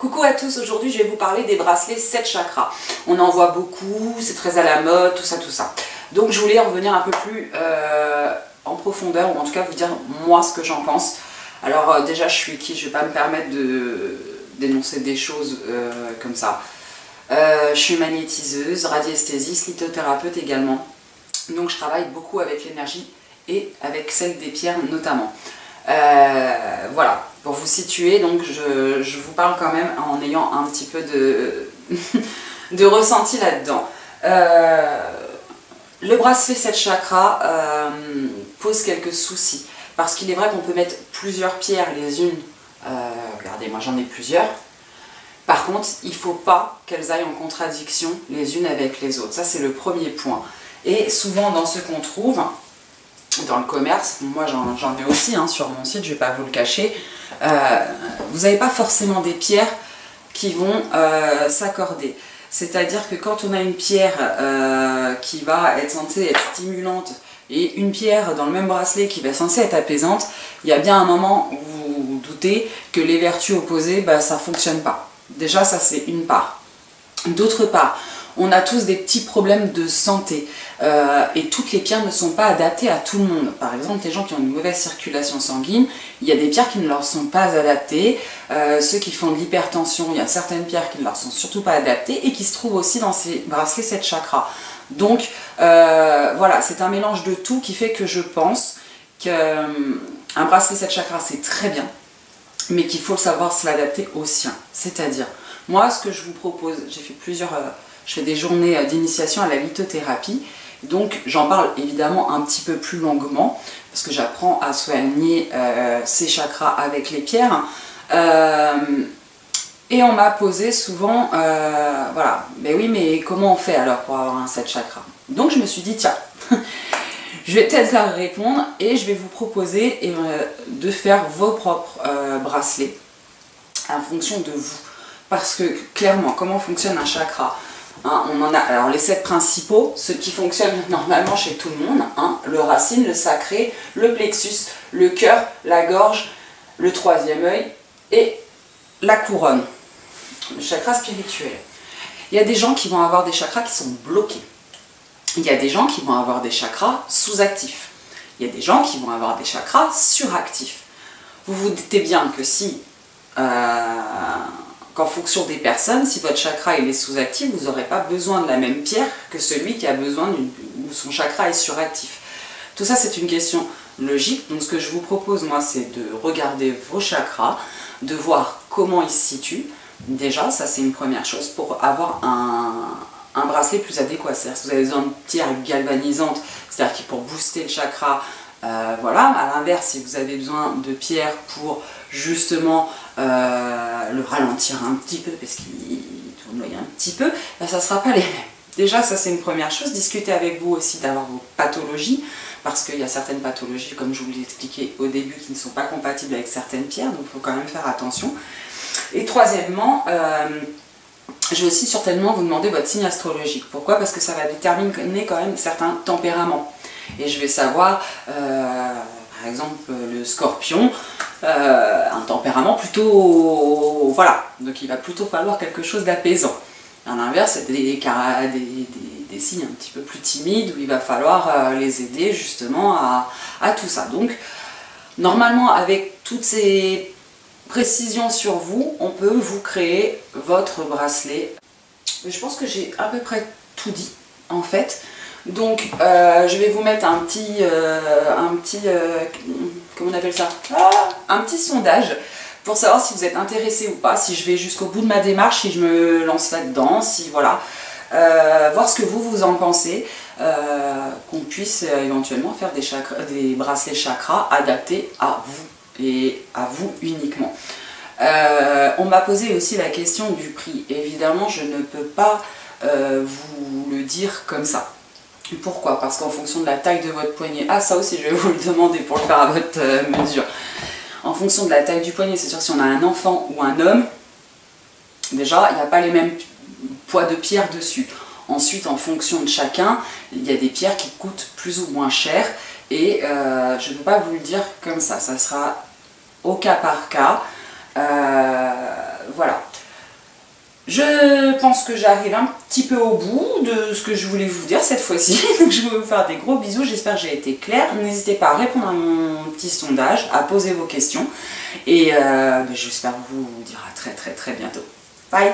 Coucou à tous, aujourd'hui je vais vous parler des bracelets 7 chakras. On en voit beaucoup, c'est très à la mode, tout ça. Donc je voulais revenir un peu plus en profondeur, ou en tout cas vous dire moi ce que j'en pense. Alors déjà je suis qui? Je vais pas me permettre de d'énoncer des choses comme ça. Je suis magnétiseuse, radiesthésiste, lithothérapeute également. Donc je travaille beaucoup avec l'énergie et avec celle des pierres notamment. Voilà, pour vous situer, donc je vous parle quand même en ayant un petit peu de ressenti là-dedans. Le bracelet 7 chakras pose quelques soucis, parce qu'il est vrai qu'on peut mettre plusieurs pierres les unes, regardez moi j'en ai plusieurs, par contre il ne faut pas qu'elles aillent en contradiction les unes avec les autres, ça c'est le premier point. Et souvent dans ce qu'on trouve dans le commerce, moi j'en ai aussi sur mon site, je ne vais pas vous le cacher, vous n'avez pas forcément des pierres qui vont s'accorder. C'est-à-dire que quand on a une pierre qui va être censée être stimulante et une pierre dans le même bracelet qui va censée être apaisante, il y a bien un moment où vous vous doutez que les vertus opposées, ça ne fonctionne pas. Déjà ça c'est une part. D'autre part, on a tous des petits problèmes de santé et toutes les pierres ne sont pas adaptées à tout le monde. Par exemple, les gens qui ont une mauvaise circulation sanguine, il y a des pierres qui ne leur sont pas adaptées. Ceux qui font de l'hypertension, il y a certaines pierres qui ne leur sont surtout pas adaptées et qui se trouvent aussi dans ces bracelets 7 chakras. Donc voilà, c'est un mélange de tout qui fait que je pense qu'un bracelet 7 chakras c'est très bien, mais qu'il faut savoir se l'adapter au sien. C'est-à-dire, moi ce que je vous propose, j'ai fait je fais des journées d'initiation à la lithothérapie, donc j'en parle évidemment un petit peu plus longuement, parce que j'apprends à soigner ces chakras avec les pierres. Et on m'a posé souvent, voilà, mais oui, mais comment on fait alors pour avoir un 7 chakras? Donc je me suis dit, tiens, je vais peut-être leur répondre et je vais vous proposer de faire vos propres bracelets en fonction de vous. Parce que clairement, comment fonctionne un chakra? On en a alors les 7 principaux, ceux qui fonctionnent normalement chez tout le monde, le racine, le sacré, le plexus, le cœur, la gorge, le 3e œil et la couronne, le chakra spirituel. Il y a des gens qui vont avoir des chakras qui sont bloqués. Il y a des gens qui vont avoir des chakras sous-actifs. Il y a des gens qui vont avoir des chakras suractifs. Vous vous doutez bien que si qu'en fonction des personnes, si votre chakra il est sous-actif, vous n'aurez pas besoin de la même pierre que celui qui a besoin où son chakra est suractif. Tout ça c'est une question logique, donc ce que je vous propose moi c'est de regarder vos chakras, de voir comment ils se situent. Déjà ça c'est une première chose pour avoir un bracelet plus adéquat. C'est-à-dire si vous avez besoin de pierres galvanisantes, c'est-à-dire qui pour booster le chakra, voilà. À l'inverse, si vous avez besoin de pierres pour justement le ralentir un petit peu, parce qu'il tournoie un petit peu, ça ne sera pas les mêmes. Déjà, ça c'est une première chose. Discutez avec vous aussi d'avoir vos pathologies, parce qu'il y a certaines pathologies, comme je vous l'ai expliqué au début, qui ne sont pas compatibles avec certaines pierres, donc il faut quand même faire attention. Et troisièmement, je vais aussi certainement vous demander votre signe astrologique. Pourquoi? Parce que ça va déterminer quand même certains tempéraments. Et je vais savoir, par exemple, le scorpion, un tempérament plutôt... Voilà, donc il va plutôt falloir quelque chose d'apaisant. À l'inverse, il y a des signes un petit peu plus timides où il va falloir les aider justement à tout ça. Donc, normalement, avec toutes ces précisions sur vous, on peut vous créer votre bracelet. Je pense que j'ai à peu près tout dit, en fait. Donc, je vais vous mettre un petit comment on appelle ça? Un petit sondage pour savoir si vous êtes intéressé ou pas, si je vais jusqu'au bout de ma démarche, si je me lance là-dedans, si voilà, voir ce que vous en pensez, qu'on puisse éventuellement faire des bracelets chakras adaptés à vous et à vous uniquement. On m'a posé aussi la question du prix. Évidemment, je ne peux pas vous le dire comme ça. Pourquoi? Parce qu'en fonction de la taille de votre poignet, ça aussi je vais vous le demander pour le faire à votre mesure. En fonction de la taille du poignet, c'est sûr si on a un enfant ou un homme, déjà il n'y a pas les mêmes poids de pierre dessus. Ensuite, en fonction de chacun, il y a des pierres qui coûtent plus ou moins cher et je ne peux pas vous le dire comme ça sera au cas par cas. Voilà. Je pense que j'arrive un petit peu au bout de ce que je voulais vous dire cette fois-ci. Donc je vais vous faire des gros bisous, j'espère que j'ai été claire. N'hésitez pas à répondre à mon petit sondage, à poser vos questions. Et j'espère vous dire à très très très bientôt. Bye!